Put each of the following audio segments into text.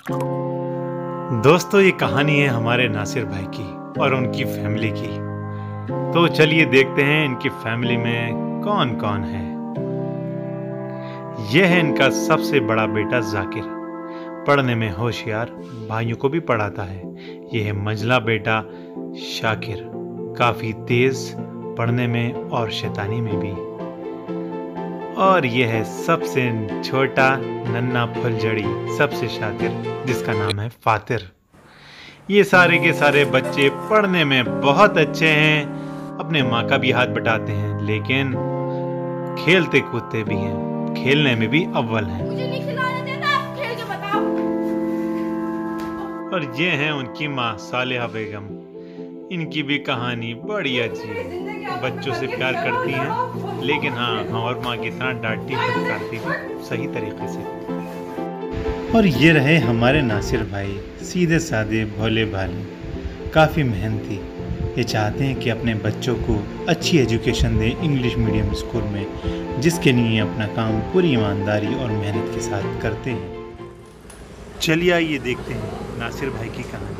दोस्तों, ये कहानी है हमारे नासिर भाई की और उनकी फैमिली की। तो चलिए देखते हैं इनकी फैमिली में कौन कौन है। यह है इनका सबसे बड़ा बेटा जाकिर, पढ़ने में होशियार, भाइयों को भी पढ़ाता है। यह है मंझला बेटा शाकिर, काफी तेज पढ़ने में और शैतानी में भी। और यह है सबसे छोटा नन्हा फुलझड़ी, सबसे शातिर, जिसका नाम है फातिर। ये सारे के सारे बच्चे पढ़ने में बहुत अच्छे हैं, अपने माँ का भी हाथ बटाते हैं, लेकिन खेलते कूदते भी हैं, खेलने में भी अव्वल हैं। मुझे नहीं खिलाने देता, खेल के बताओ। और ये हैं उनकी माँ सालिहा बेगम। इनकी भी कहानी बड़ी अजीब है। बच्चों से प्यार करती हैं, लेकिन हाँ, और माँ की तरह डांटती फटकारती भी सही तरीके से। और ये रहे हमारे नासिर भाई, सीधे साधे भोले भाले, काफ़ी मेहनती। ये चाहते हैं कि अपने बच्चों को अच्छी एजुकेशन दें इंग्लिश मीडियम स्कूल में, जिसके लिए अपना काम पूरी ईमानदारी और मेहनत के साथ करते हैं। चलिए आइए देखते हैं नासिर भाई की कहानी।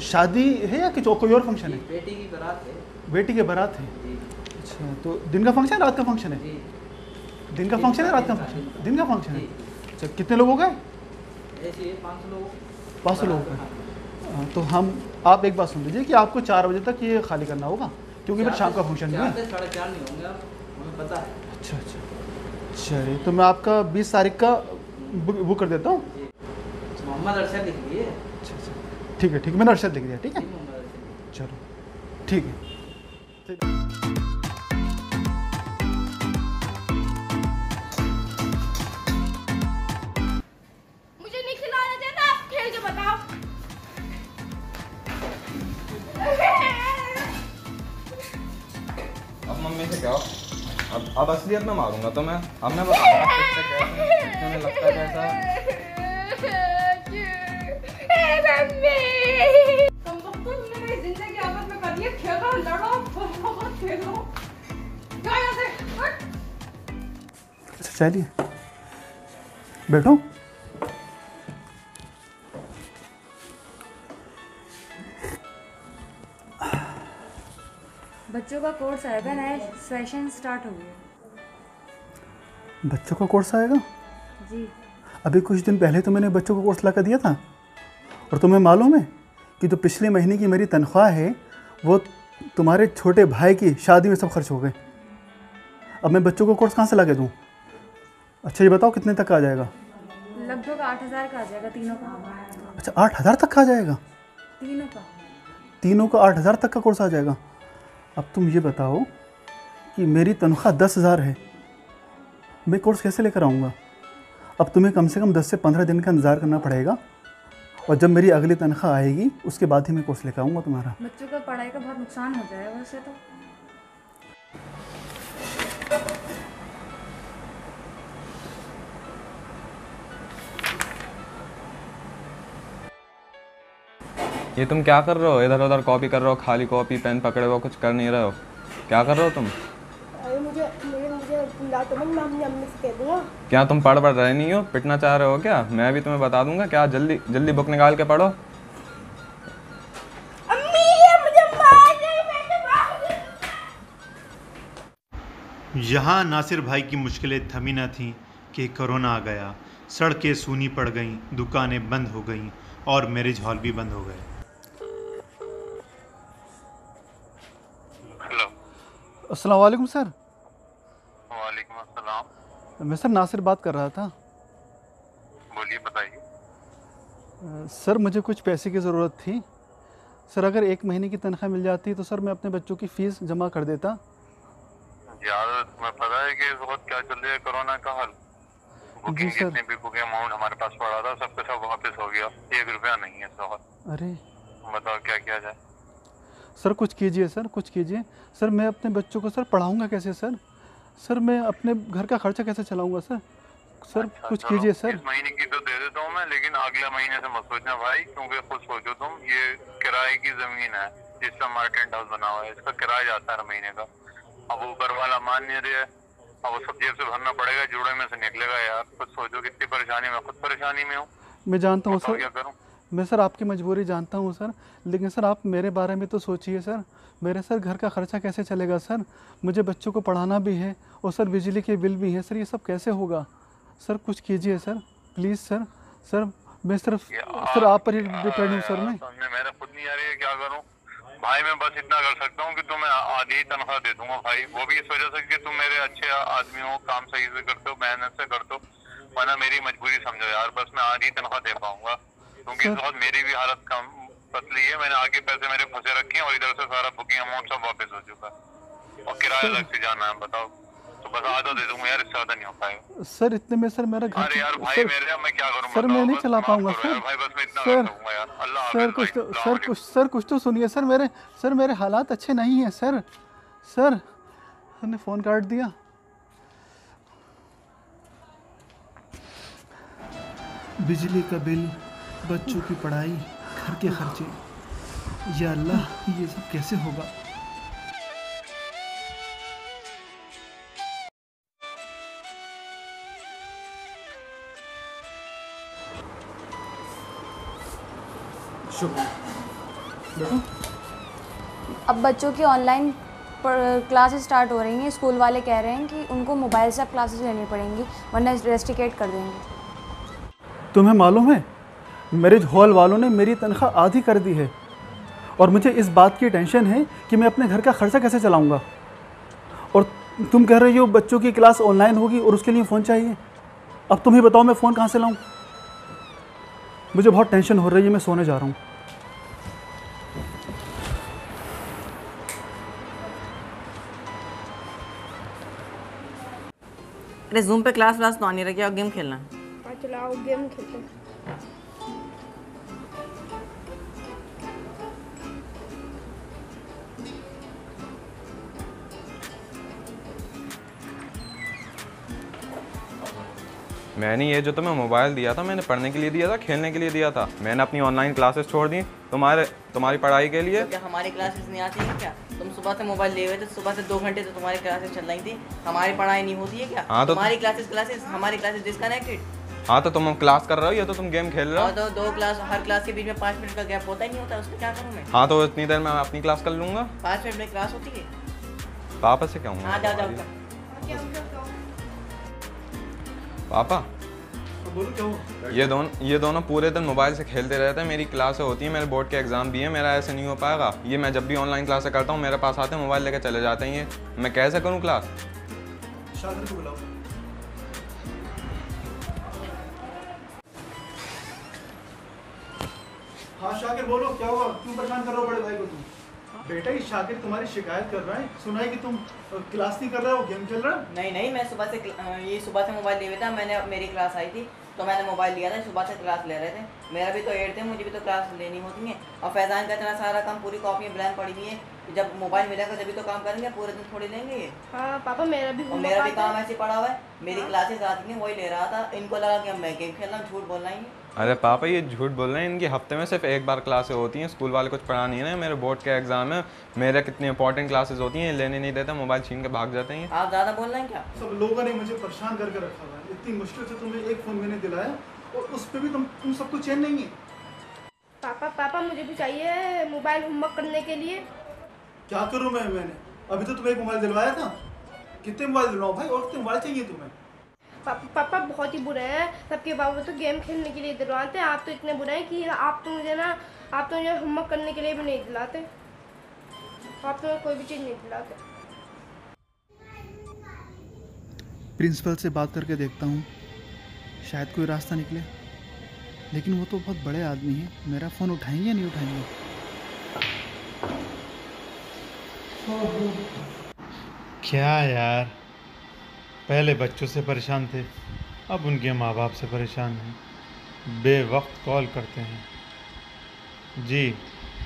शादी है या कोई और फंक्शन है? बेटी की बारात है। बेटी के बारात है। जी। अच्छा, तो दिन का फंक्शन है, रात का फंक्शन है? जी। दिन का फंक्शन है, रात का फंक्शन? दिन का फंक्शन है। जी। अच्छा, कितने लोग हो गए? ऐसे 500 लोग। 500 लोग हो गए। तो आप एक बात सुन लीजिए कि आपको 4 बजे तक ये खाली करना होगा, क्योंकि फिर शाम का फंक्शन है। 4 से 4:30 नहीं होंगे आप, हमें पता है। अच्छा अच्छा, चलिए तो मैं आपका 20 तारीख का बुक कर देता हूँ। मोहम्मद अरशद लिख लिए। अच्छा अच्छा, ठीक है, मैंने अरशद लिख दिया। ठीक है, मोहम्मद अरशद। चलो ठीक है। मुझे नहीं खिलाने देता, खेल के बताओ। अब मम्मी से कहो, अब असलियत में मारूंगा तो मैं। अब मैं बताऊंगा कितने में लगता है कैसा। तुम सब तुमने मेरी जिंदगी आफत में कर दी है। खेलो, लड़ो, खेलो। जाओ यहाँ से, हट। अच्छा चलिए, बैठो। बच्चों का कोर्स आएगा, नया सेशन स्टार्ट हो गया। बच्चों का कोर्स आएगा? जी। अभी कुछ दिन पहले तो मैंने बच्चों का कोर्स ला कर दिया था, और तुम्हें मालूम है कि जो पिछले महीने की मेरी तनख्वाह है वो तुम्हारे छोटे भाई की शादी में सब खर्च हो गए। अब मैं बच्चों का कोर्स कहाँ से ला के दूँ? अच्छा ये बताओ कितने तक आ जाएगा? लगभग 8,000 का आ जाएगा तीनों का। अच्छा, 8,000 तक का आ जाएगा? तीनों का। तीनों का 8,000 तक का कोर्स आ जाएगा। अब तुम ये बताओ कि मेरी तनख्वाह 10,000 है, मैं कोर्स कैसे लेकर आऊँगा? अब तुम्हें कम से कम 10 से 15 दिन का इंतज़ार करना पड़ेगा, और जब मेरी अगली तनख्वाह आएगी उसके बाद ही मैं कोर्स लेकर आऊँगा तुम्हारा। बच्चों का पढ़ाई का बहुत नुकसान हो जाएगा वैसे तो। ये तुम क्या कर रहे हो? इधर उधर कॉपी कर रहे हो, खाली कॉपी पेन पकड़े हो, कुछ कर नहीं रहे हो। क्या कर रहे हो तुम? अरे मुझे तो मैं अम्मी से कह दूँगा। क्या तुम पढ़ रहे नहीं हो? पिटना चाह रहे हो क्या? मैं भी तुम्हें बता दूंगा। क्या जल्दी जल्दी बुक निकाल के पढ़ो। अम्मी ये मुझे मार रही है, मैं तो मार रही। यहाँ नासिर भाई की मुश्किलें थमी न थीं कि कोरोना आ गया। सड़कें सूनी पड़ गईं, दुकानें बंद हो गईं और मैरिज हॉल भी बंद हो गए। हेलो। अस्सलाम वालेकुम सर। वालेकुम अस्सलाम। मैं सर नासिर बात कर रहा था। बोलिए, बताइए। सर मुझे कुछ पैसे की ज़रूरत थी सर। अगर 1 महीने की तनख्वाह मिल जाती तो सर मैं अपने बच्चों की फ़ीस जमा कर देता। यार तुम्हें पता है कि इस वक्त क्या चल रहा है, कोरोना का हाल। Booking sir. जितनी भी बुकिंग अमाउंट हमारे पास पड़ा था सबके सब वापस हो गया। 1 रुपया नहीं है इस वक्त। अरे बताओ क्या किया जाए। सर कुछ कीजिए सर, कुछ कीजिए सर। मैं अपने बच्चों को सर पढ़ाऊंगा कैसे सर? सर मैं अपने घर का खर्चा कैसे चलाऊंगा सर? सर अच्छा, कुछ चलो, कीजिए सर। इस महीने की तो दे देता हूँ मैं, लेकिन अगले महीने से मत सोचना भाई, क्योंकि खुद सोचो तुम, ये किराए की जमीन है जिससे हमारा टेंट हाउस बना हुआ है, इसका किराया जाता है महीने का। अब ऊपर वाला मान नहीं रहे, अब वो सब जेब से भरना पड़ेगा, जुड़े में से निकलेगा यार। कुछ सोचो, कितनी परेशानी में, खुद परेशानी में हूँ। मैं जानता हूँ बताओ क्या सर, करूँ। मैं सर आपकी मजबूरी जानता हूँ सर, लेकिन सर आप मेरे बारे में तो सोचिए सर। मेरे सर घर का खर्चा कैसे चलेगा सर? मुझे बच्चों को पढ़ाना भी है और सर बिजली के बिल भी हैं सर, ये सब कैसे होगा सर? कुछ कीजिए सर प्लीज़ सर। सर मैं सिर्फ सर आप पर ही डिपेंड हूँ सर। मैं समझे, मेरा खुद नहीं आ रही है, क्या करूँ भाई। मैं बस इतना कर सकता हूँ कि तुम्हें आधी तनख्वाह दे दूंगा भाई, वो भी इस वजह से कि तुम मेरे अच्छे आदमी हो, काम सही से करते हो, मेहनत से करते हो, वरना मेरी मजबूरी समझो यार। बस मैं आधी तनख्वाह दे पाऊंगा, क्योंकि इस वक्त मेरी भी हालत कम पतली है। मैंने आगे पैसे मेरे फंसे रखे हैं और इधर से सारा बुकिंग अमाउंट सब वापस हो चुका है और किराया अलग से जाना है। बताओ, तो बस आधा दे दूंगा यार, इससे ज्यादा नहीं हो पाएगा सर। इतने में सर मेरा घर अरे यार भाई सर, मेरे, मैं क्या करूँ सर मैं नहीं चला पाऊंगा सर। भाई। बस मैं इतना सर कर सकूंगा यार। अल्लाह सर हाफिज कुछ तो भाई, सर कुछ तो सुनिए सर। मेरे हालात अच्छे नहीं हैं सर। सर ने फ़ोन काट दिया। बिजली का बिल, बच्चों की पढ़ाई, घर के खर्चे, या अल्लाह ये सब कैसे होगा? देखो अब बच्चों की ऑनलाइन क्लासेस स्टार्ट हो रही हैं। स्कूल वाले कह रहे हैं कि उनको मोबाइल से अब क्लासेस लेनी पड़ेंगी, वरना रेस्ट्रिकेट कर देंगे। तुम्हें मालूम है मेरे हॉल वालों ने मेरी तनख्वाह आधी कर दी है और मुझे इस बात की टेंशन है कि मैं अपने घर का खर्चा कैसे चलाऊंगा। और तुम कह रही हो बच्चों की क्लास ऑनलाइन होगी और उसके लिए फ़ोन चाहिए। अब तुम ही बताओ मैं फ़ोन कहाँ से लाऊं? मुझे बहुत टेंशन हो रही है, मैं सोने जा रहा हूँ। अरे जूम पे क्लास व्लास तो आनी रखी और गेम खेलना। हाँ चलाओ, गेम खेलते हैं। मैंने ये जो तुम्हें मोबाइल दिया था, मैंने पढ़ने के लिए दिया था, खेलने के लिए दिया था? मैंने अपनी ऑनलाइन क्लासेस छोड़ दी तुम्हारी पढ़ाई के लिए। तो क्या हमारी क्लासेस नहीं आती है क्या? तुम सुबह से मोबाइल ले हुए थे, सुबह से 2 घंटे तो तुम्हारी क्लासेस चल रही थी, हमारी पढ़ाई नहीं होती है क्या? हाँ, तो तुम्हारी क्लासेस हमारी क्लासेस डिस्कनेक्टेड। हाँ तो तुम क्लास कर रहे हो या तो तुम गेम खेल रहे हो? तो 2 क्लास, हर क्लास के बीच में 5 मिनट का गैप होता ही नहीं होता, उसको क्या करूँ मैं? हाँ तो इतनी देर में मैं अपनी क्लास कर लूँगा। 5 मिनट में क्लास होती है। पापा से कहूँगा। हाँ जाओ। पापा बोलो क्या हुआ? ये दोनों पूरे दिन मोबाइल से खेलते रहते हैं। मेरी क्लासें होती हैं, मेरे बोर्ड के एग्जाम भी हैं, मेरा ऐसे नहीं हो पाएगा। ये मैं जब भी ऑनलाइन क्लासें करता हूँ मेरे पास आते हैं, मोबाइल लेकर चले जाते हैं। ये मैं कैसे करूँ क्लास? शाकिर को बुलाओ। हाँ शाकिर बोलो क्या हुआ? क्यों परेशान कर रहे हो बड़े भाई को तुम? बेटा ये शाकिर तुम्हारी शिकायत कर रहा है, सुना है कि तुम क्लास नहीं कर रहे हो, गेम खेल रहे हो। नहीं मैं सुबह से मोबाइल ले हुआ था। मेरी क्लास आई थी तो मैंने मोबाइल लिया था, सुबह से क्लास ले रहे थे। मेरा भी तो 8 थे, मुझे भी तो क्लास लेनी होती है। और फैजान का इतना सारा काम, पूरी कॉपी ब्लैंक पड़ी हुई है। जब मोबाइल मिलेगा तभी तो काम करेंगे, पूरे दिन थोड़ी लेंगे ये। हाँ पापा मेरा भी काम ऐसे पड़ा हुआ है। मेरी क्लासेस आती हैं, वही ले रहा था। इनको लगा कि मैं गेम खेल रहा हूँ, झूठ बोल रहा है। अरे पापा ये झूठ बोल रहे हैं। इनकी हफ्ते में सिर्फ 1 बार क्लासें होती हैं, स्कूल वाले कुछ पढ़ा नहीं है। मेरे बोर्ड के एग्जाम है, मेरे कितनी इंपॉर्टेंट क्लासेस होती हैं, लेने नहीं देते, मोबाइल छीन के भाग जाते हैं। आप ज़्यादा बोल रहे हैं क्या? सब लोगों ने मुझे परेशान करके रखा हुआ है। इतनी मुश्किल से तुम्हें एक फ़ोन मैंने दिलाया और उस पर भी तुम सबको चैन नहीं है। पापा मुझे भी चाहिए मोबाइल होमवर्क करने के लिए। क्या करूँ मैंने अभी तो तुम्हें एक मोबाइल दिलवाया था। कितने मोबाइल दिलवाओ भाई, और कितने मोबाइल चाहिए तुम्हें? पापा बहुत ही बुरे हैं, सबके बाबू तो गेम खेलने के लिए दिलवाते हैं। आप तो इतने बुरे हैं कि आप तो मुझे होमवर्क करने के लिए भी नहीं दिलाते। आप तो कोई भी चीज़ नहीं दिलाते। प्रिंसिपल से बात करके देखता हूँ, शायद कोई रास्ता निकले। लेकिन वो तो बहुत बड़े आदमी हैं, मेरा फ़ोन उठाएंगे या नहीं उठाएंगे? क्या यार, पहले बच्चों से परेशान थे, अब उनके माँ बाप से परेशान हैं। बेवक्त कॉल करते हैं। जी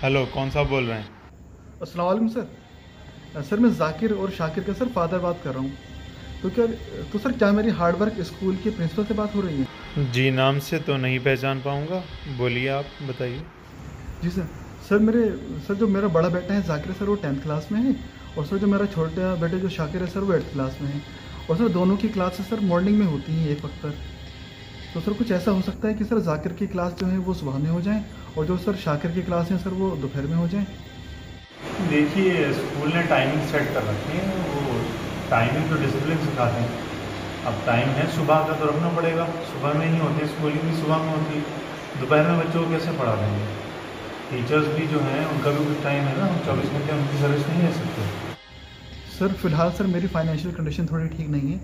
हेलो, कौन सा बोल रहे हैं? अस्सलाम वालेकुम सर। सर मैं जाकिर और शाकिर का सर फादर बात कर रहा हूँ। तो सर क्या मेरी हार्डवर्क स्कूल के प्रिंसिपल से बात हो रही है? जी, नाम से तो नहीं पहचान पाऊँगा, बोलिए आप बताइए। जी सर जो मेरा बड़ा बेटा है जाकिर सर, वो 10th क्लास में है। और सर जो मेरा छोटा बेटा जो शाकिर है सर, वो 8th क्लास में है। और सर दोनों की क्लासेस सर मॉर्निंग में होती हैं एक वक्त पर। तो सर कुछ ऐसा हो सकता है कि सर जाकिर की क्लास जो है वो सुबह में हो जाए और जो सर शाकिर की क्लास है सर वो दोपहर में हो जाए। देखिए स्कूल ने टाइमिंग सेट कर रखी है, वो टाइमिंग तो डिसिप्लिन सिखाते हैं। अब टाइम है सुबह का तो रखना पड़ेगा, सुबह में ही होती है, स्कूलिंग भी सुबह में होती है। दोपहर में बच्चों को कैसे पढ़ा देंगे? टीचर्स भी जो हैं उनका भी कुछ टाइम है ना, 24 घंटे उनकी सर्विस नहीं ले सकते। सर फिलहाल सर मेरी फाइनेंशियल कंडीशन थोड़ी ठीक नहीं है,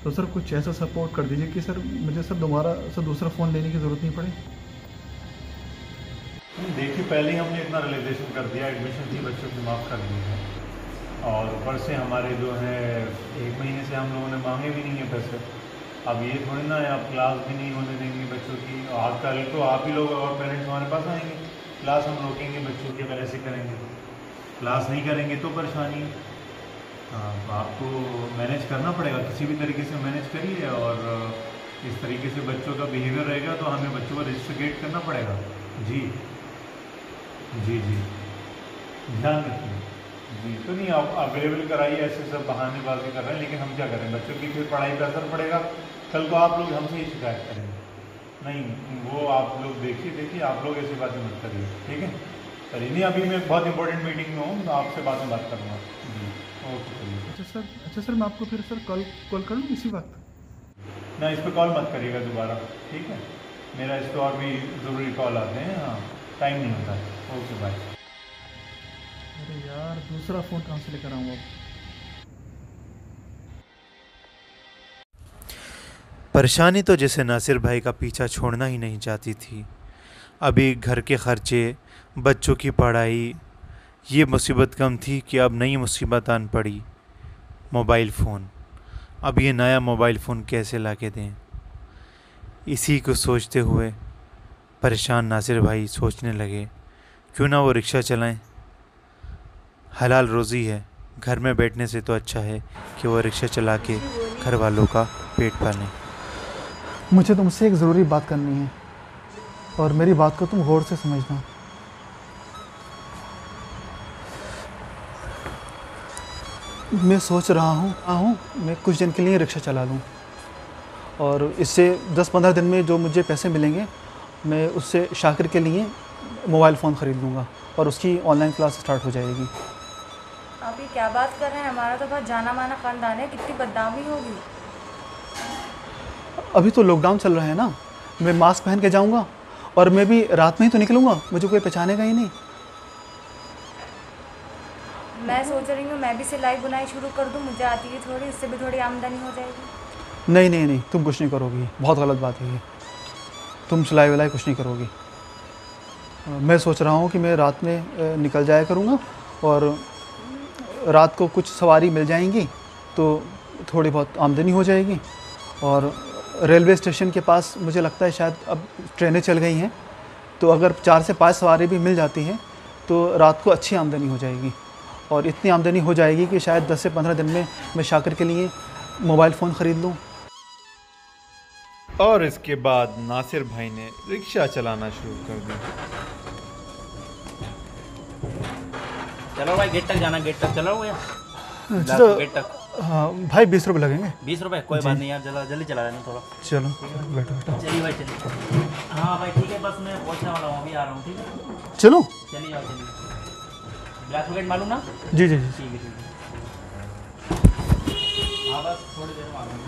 तो सर कुछ ऐसा सपोर्ट कर दीजिए कि सर मुझे सर दोबारा सर दूसरा फ़ोन लेने की ज़रूरत नहीं पड़े। देखिए पहले ही हमने इतना रियलाइजेशन कर दिया, एडमिशन फी बच्चों की माफ़ कर दी है और ऊपर से हमारे जो है 1 महीने से हम लोगों ने मांगे भी नहीं है पैसे। अब ये थोड़ी ना है आप क्लास भी नहीं होने देंगे बच्चों की, और कल तो आप ही लोग और पेरेंट्स हमारे पास आएंगे, क्लास हम रोकेंगे बच्चों की, अगर ऐसे करेंगे क्लास नहीं करेंगे तो परेशानी है। हाँ तो आपको मैनेज करना पड़ेगा, किसी भी तरीके से मैनेज करिए और इस तरीके से बच्चों का बिहेवियर रहेगा तो हमें बच्चों को रजिस्ट्रेट करना पड़ेगा। जी जी जी ध्यान रखिए जी। तो नहीं आप अवेलेबल कराइए, ऐसे सब बहानेबाजी कर रहे हैं, लेकिन हम क्या करें, बच्चों की फिर पढ़ाई पर असर पड़ेगा, कल को आप लोग हमसे ही शिकायत करेंगे। नहीं वो आप लोग देखिए आप लोग ऐसी बातें मत करिए, ठीक है? चलिए नहीं अभी मैं बहुत इंपॉर्टेंट मीटिंग में हूँ तो आपसे बाद में बात करूँगा जी। ओके चलिए। अच्छा सर मैं आपको फिर सर कॉल कर लूँ इसी वक्त? ना इस पर कॉल मत करिएगा दोबारा, ठीक है? मेरा इस पर और भी ज़रूरी कॉल आते हैं, हाँ टाइम नहीं होता है। Okay bye. अरे यार दूसरा फ़ोन कहाँ से लेकर आऊँगा? परेशानी तो जैसे नासिर भाई का पीछा छोड़ना ही नहीं चाहती थी। अभी घर के खर्चे, बच्चों की पढ़ाई, ये मुसीबत कम थी कि अब नई मुसीबत आन पड़ी, मोबाइल फ़ोन। अब ये नया मोबाइल फ़ोन कैसे लाके दें? इसी को सोचते हुए परेशान नासिर भाई सोचने लगे क्यों ना वो रिक्शा चलाएं। हलाल रोज़ी है, घर में बैठने से तो अच्छा है कि वो रिक्शा चला के घर वालों का पेट पालें। मुझे तुमसे एक ज़रूरी बात करनी है और मेरी बात को तुम गौर से समझना। मैं सोच रहा हूँ मैं कुछ दिन के लिए रिक्शा चला लूँ और इससे 10-15 दिन में जो मुझे पैसे मिलेंगे मैं उससे शाकिर के लिए मोबाइल फ़ोन ख़रीद लूँगा और उसकी ऑनलाइन क्लास स्टार्ट हो जाएगी। आप ये क्या बात कर रहे हैं? हमारा तो बहुत जाना माना ख़ानदान है, कितनी बदनामी होगी। अभी तो लॉकडाउन चल रहा है ना, मैं मास्क पहन के जाऊँगा और मैं भी रात में ही तो निकलूँगा, मुझे कोई पहचानेगा ही नहीं। मैं सोच रही हूँ मैं भी सिलाई बुनाई शुरू कर दूँ, मुझे आती है थोड़ी, इससे भी थोड़ी आमदनी हो जाएगी। नहीं तुम कुछ नहीं करोगी, बहुत गलत बात है ये। तुम सिलाई विलाई कुछ नहीं करोगी। मैं सोच रहा हूँ कि मैं रात में निकल जाया करूँगा और रात को कुछ सवारी मिल जाएंगी तो थोड़ी बहुत आमदनी हो जाएगी। और रेलवे स्टेशन के पास मुझे लगता है शायद अब ट्रेनें चल गई हैं, तो अगर 4 से 5 सवारी भी मिल जाती हैं तो रात को अच्छी आमदनी हो जाएगी और इतनी आमदनी हो जाएगी कि शायद 10 से 15 दिन में मैं शाकिर के लिए मोबाइल फ़ोन ख़रीद लूँ। और इसके बाद नासिर भाई ने रिक्शा चलाना शुरू कर दिया। चलो भाई गेट तक जाना, गेट तक चलो भैया। अच्छा गेट तक। हाँ भाई 20 रुपये लगेंगे। 20 रुपये कोई बात नहीं यार, जल्दी चला लेना थोड़ा। चलो बैठो। चलिए भाई चलिए। हाँ भाई ठीक है, बस मैं पहुँचने वाला हूँ, अभी आ रहा हूँ, ठीक है? चलो चलिए जाओ चलिए। ब्लैक गेट मालूम ना? जी ठीक है। हाँ बस थोड़ी देर में आ रहा हूँ।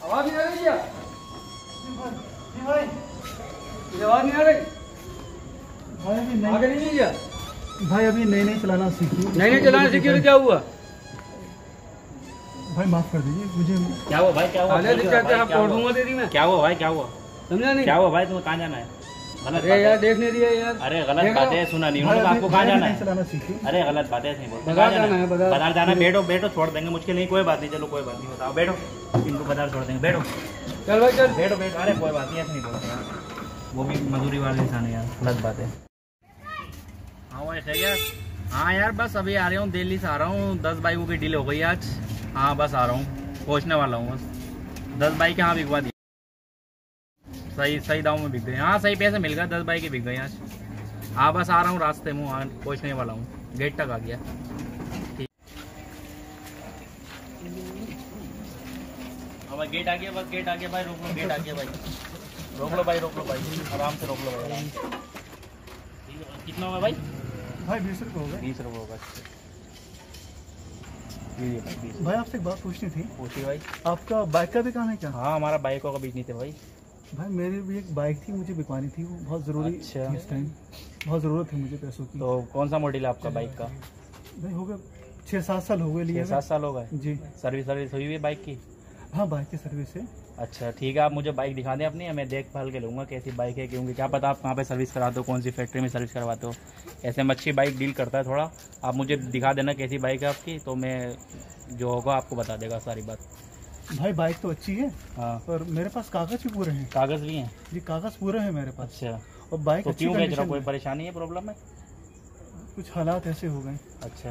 आवाज नहीं आ रही क्या? आवाज नहीं आ रही आगे नहीं क्या? भाई अभी नई चलाना सीखी। नहीं चलाना सीखी तो क्या हुआ? भाई माफ़ कर दीजिए मुझे। क्या हुआ भाई? क्या हुआ? क्या हुआ भाई? क्या हुआ? समझा नहीं? क्या हुआ भाई? तुम्हें कहाँ जाना है? गलत अरे यार देख नहीं दिया यार। अरे गलत बात है, सुना नहीं उन्होंने, आपको कहाँ जाना है? चलाना सीखी। अरे गलत बात है, नहीं बोलते। बाजार जाना है, बाजार जाना है। बैठो छोड़ देंगे, मुश्किल नहीं, कोई बात नहीं। चलो कोई बात नहीं, बताओ बैठो, इनको बाजार छोड़ देंगे। बैठो चल भाई चल बैठो। अरे कोई बात नहीं, ऐसे नहीं बोलते यार, वो भी मजदूरी वाले इंसान है यार, गलत बात है। हाँ भाई सही है। हाँ यार बस अभी आ रहा हूँ, दिल्ली से आ रहा हूँ। 10 बाइकों की डील हो गई आज। हाँ बस आ रहा हूँ, पहुँचने वाला हूँ बस। 10 बाइक यहाँ भिजवा दी। सही दाम में बिक गए। हाँ सही पैसे मिल गए, 10 बाइक बिक गए आज। हाँ बस आ रहा हूँ, रास्ते में पहुँचने वाला हूँ, गेट तक आ गया। ठीक हाँ भाई गेट आ गया, बस गेट आ गया भाई, रोक लो, गेट आ गया भाई, रोक लो भाई, रोक लो भाई, आराम से रोक लो भाई, आराम से। कितना होगा भाई? भाई 20 रुपये हो गए। 20 रुपये होगा। भाई आपसे एक बात पूछनी थी। पूछिए भाई। आपका बाइक का भी काम है क्या? हाँ हमारा बाइकों का बिजनेस है भाई। भाई मेरी भी एक बाइक थी, मुझे बिकवानी थी, वो बहुत ज़रूरी थी इस टाइम, बहुत ज़रूरत है मुझे पैसों की। तो कौन सा मॉडल है आपका बाइक का? भाई हो गए 6-7 साल हो गए लिए। 6-7 साल हो गए जी। सर्विस हुई हुई है बाइक की? हाँ बाइक की सर्विस है। अच्छा ठीक है, आप मुझे बाइक दिखा दें अपनी, मैं देख भाल के लूँगा कैसी बाइक है, क्योंकि क्या पता आप कहाँ पे सर्विस कराते हो, कौन सी फैक्ट्री में सर्विस करवाते हो। ऐसे में अच्छी बाइक डील करता है थोड़ा, आप मुझे दिखा देना कैसी बाइक है आपकी, तो मैं जो होगा आपको बता देगा सारी बात। भाई बाइक तो अच्छी है। हाँ और मेरे पास कागज़ भी पूरे हैं। कागज़ भी हैं? जी कागज़ पूरे हैं मेरे पास। अच्छा। और बाइक तो क्यों बेच रहा, कोई परेशानी है, प्रॉब्लम है? कुछ हालात ऐसे हो गए। अच्छा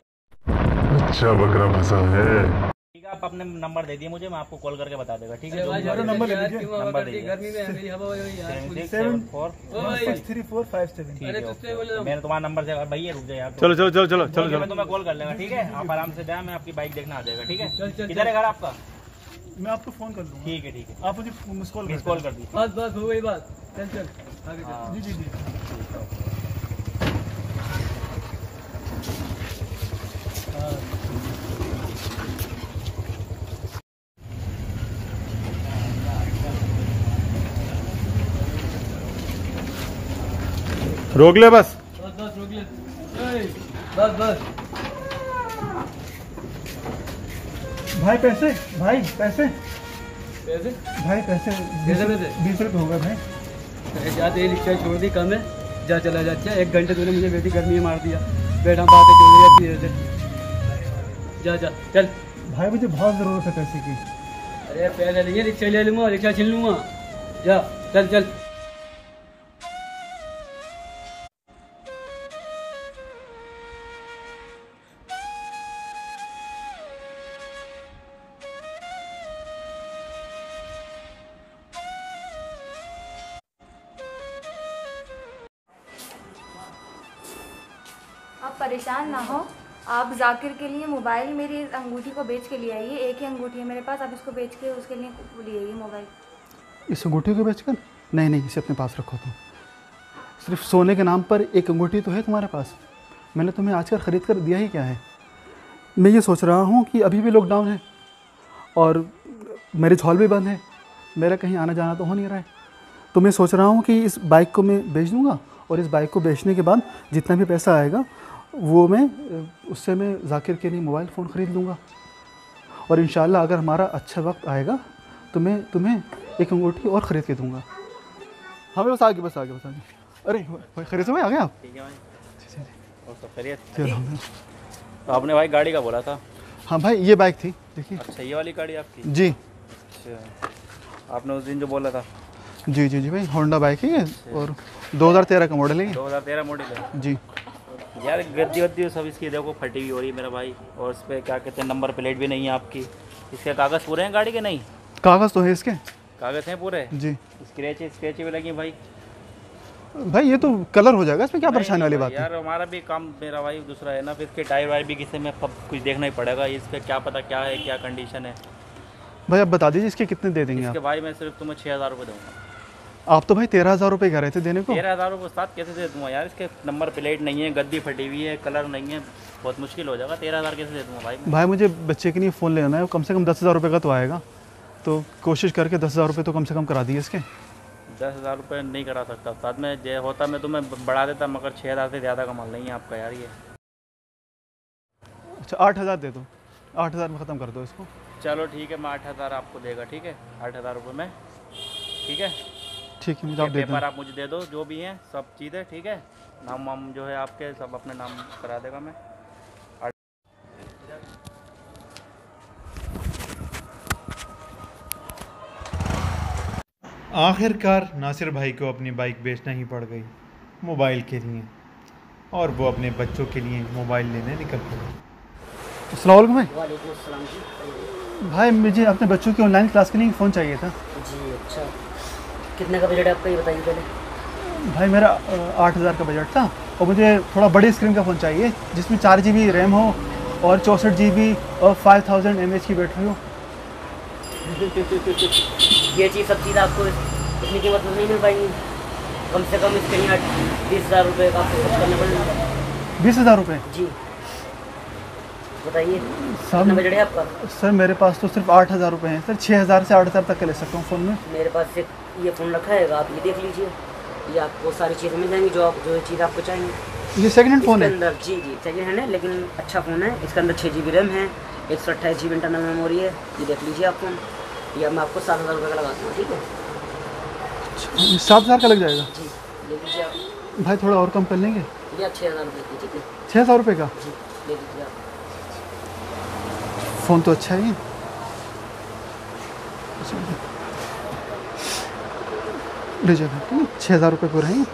बकरा फंसा है। ठीक है, आप अपने नंबर दे दिए मुझे, मैं आपको कॉल करके बता देगा। ठीक है नंबर ले लीजिए। नंबर दीजिए। 763457। मैंने तुम्हारा नंबर से, भैया रुक जाए यार, चलो चलो चलो चलो चलो मैं तुम्हें कॉल कर लेगा। ठीक है, आप आराम से जाए, मैं आपकी बाइक देखना आ जाएगा। ठीक है, किधर है घर आपका? मैं आपको फ़ोन कर दूँगा। ठीक है ठीक है, आप मुझे मिस कॉल कर दी। बस हो गई बात, चल चल आगे चल। जी जी जी। रोक ले बस। बस रोक ले, बस भाई पैसे, भाई पैसे, पैसे भाई पैसे 20 रुपये हो गए भाई। जा तेरी रिक्शा छोड़ दी, कम है, जा चला जा। अच्छा 1 घंटे तूने मुझे बेटी गर्मी में मार दिया, बैठा बातें चल रही है, जा जा चल। भाई मुझे बहुत ज़रूरत है पैसे की। अरे पैसे नहीं है, रिक्शा ले लूँगा, रिक्शा छीन लूँगा, जा चल चल। आप परेशान ना हो, आप जाकिर के लिए मोबाइल मेरी इस अंगूठी को बेच के लिए आइए। एक ही अंगूठी है मेरे पास, आप इसको बेच के उसके लिए ले आइए मोबाइल। इस अंगूठी को बेचकर? नहीं नहीं, इसे अपने पास रखो तुम। सिर्फ सोने के नाम पर एक अंगूठी तो है तुम्हारे पास, मैंने तुम्हें आजकल ख़रीद कर दिया ही क्या है। मैं ये सोच रहा हूँ कि अभी भी लॉकडाउन है और मैरिज हॉल भी बंद है, मेरा कहीं आना जाना तो हो नहीं रहा है, तो मैं सोच रहा हूँ कि इस बाइक को मैं बेच दूँगा और इस बाइक को बेचने के बाद जितना भी पैसा आएगा वो उससे मैं जाकिर के लिए मोबाइल फ़ोन ख़रीद लूँगा। और इंशाल्लाह अगर हमारा अच्छा वक्त आएगा तो मैं तुम्हें एक अंगूठी और ख़रीद के दूँगा। हाँ बस आगे बस आगे बस आगे। अरे भाई खरीद से भाई आ गए आप? ठीक है भाई, और सब खैरियत? तो आपने भाई गाड़ी का बोला था? हाँ भाई ये बाइक थी, देखिए। अच्छा ये वाली गाड़ी आपकी? जी। अच्छा आपने उस दिन जो बोला था? जी जी जी भाई, होंडा बाइक है ये और 2013 का मॉडल है। 2013 मॉडल है जी। यार गद्दी वद्दी सब इसकी देखो फटी हुई हो रही है मेरा भाई, और इस पर क्या कहते हैं नंबर प्लेट भी नहीं है आपकी। इसके कागज़ पूरे हैं गाड़ी के? नहीं कागज़ तो है इसके, कागज़ हैं पूरे जी। स्क्रैच भी लगी भाई? भाई ये तो कलर हो जाएगा, इसमें क्या परेशानी वाली बात है यार। हमारा भी काम मेरा भाई दूसरा है ना, फिर इसके टायर वायर भी किसी में कुछ देखना ही पड़ेगा, इस पर क्या पता क्या है, क्या कंडीशन है। भाई आप बता दीजिए इसके कितने दे देंगे इसके आप? भाई मैं सिर्फ तुम्हें 6000 रुपये दूँगा। आप तो भाई 13,000 रुपये कह रहे थे देने को। 13,000 रुपये साथ कैसे दे दूँगा यार? इसके नंबर प्लेट नहीं है, गद्दी फटी हुई है, कलर नहीं है, बहुत मुश्किल हो जाएगा। 13,000 कैसे दे दूँगा भाई? भाई मुझे बच्चे के लिए फ़ोन लेना है, कम से कम 10,000 रुपये का तो आएगा, तो कोशिश करके 10,000 रुपये तो कम से कम करा दिए इसके। 10,000 रुपये नहीं करा सकता साथ में, जे होता मैं तुम्हें बढ़ा देता, मगर 6,000 से ज़्यादा का माल नहीं है आपका यार ये। अच्छा 8,000 दे दो, 8,000 में ख़त्म कर दो इसको। चलो ठीक है, मैं 8,000 आपको देगा। ठीक है 8,000 रुपये में, ठीक है ठीक है, मुझे आप दे पेपर आप मुझे दे दो, जो भी हैं सब चीज़ें, ठीक है। नाम वाम जो है आपके सब अपने नाम करा देगा मैं। आखिरकार नासिर भाई को अपनी बाइक बेचना ही पड़ गई मोबाइल के लिए, और वो अपने बच्चों के लिए मोबाइल लेने निकल पड़े। अस्सलाम वालेकुम भाई। वालेकुम अस्सलाम जी। भाई मुझे अपने बच्चों की ऑनलाइन क्लास के लिए फ़ोन चाहिए था। जी अच्छा, कितने का बजट है आपका, ये बताइए पहले। भाई मेरा 8,000 का बजट था और मुझे थोड़ा बड़ी स्क्रीन का फ़ोन चाहिए जिसमें 4 GB रैम हो और 64 GB और 5000 mAh की बैटरी हो। ये चीज़ सब चीज़ आपको इतनी कीमत में नहीं मिल पाएंगी। कम से कम इसके लिए 20,000 रुपये का आपको खर्च करना पड़ेगा। 20,000 रुपये? जी बताइए सर कितना बजट है आपका? सर मेरे पास तो सिर्फ 8,000 रुपये हैं सर। 6,000 से 8,000 तक का ले सकता हूँ फ़ोन में। मेरे पास एक ये फ़ोन रखा है, आप ये देख लीजिए, ये आपको सारी चीज़ें मिल जाएंगी जो चीज़ आपको चाहिए। ये सेकंड हैंड फ़ोन है? अंदर जी सेकंड हैंड है लेकिन अच्छा फ़ोन है। इसके अंदर 6 GB रैम है, 128 GB इंटरनल मेमोरी है। ये देख लीजिए आप फ़ोन, ये मैं आपको 7,000 रुपये का लगाता हूँ, ठीक है? 7,000 का लग जाएगा? जी ले लीजिए आप। भाई थोड़ा और कम कर लेंगे? ये 6,000 रुपये की, ठीक है? 6,000 रुपये का? जी ले लीजिए आप। फ़ोन तो अच्छा ही है। ले जाएगा, ठीक है? 6,000 रुपये पूरे हैं।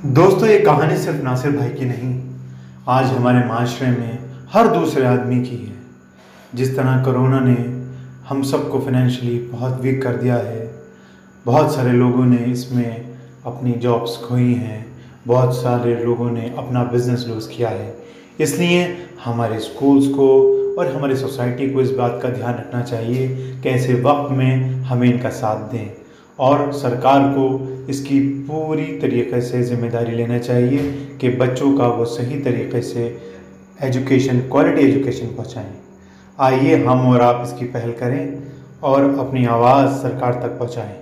दोस्तों, ये कहानी सिर्फ नासिर भाई की नहीं, आज हमारे माशरे में हर दूसरे आदमी की है। जिस तरह कोरोना ने हम सबको फाइनेंशियली बहुत वीक कर दिया है, बहुत सारे लोगों ने इसमें अपनी जॉब्स खोई हैं, बहुत सारे लोगों ने अपना बिज़नेस लूज़ किया है। इसलिए हमारे स्कूल्स को और हमारी सोसाइटी को इस बात का ध्यान रखना चाहिए कि ऐसे वक्त में हमें इनका साथ दें और सरकार को इसकी पूरी तरीक़े से ज़िम्मेदारी लेना चाहिए कि बच्चों का वो सही तरीक़े से एजुकेशन, क्वालिटी एजुकेशन पहुँचाएँ। आइए हम और आप इसकी पहल करें और अपनी आवाज़ सरकार तक पहुँचाएँ।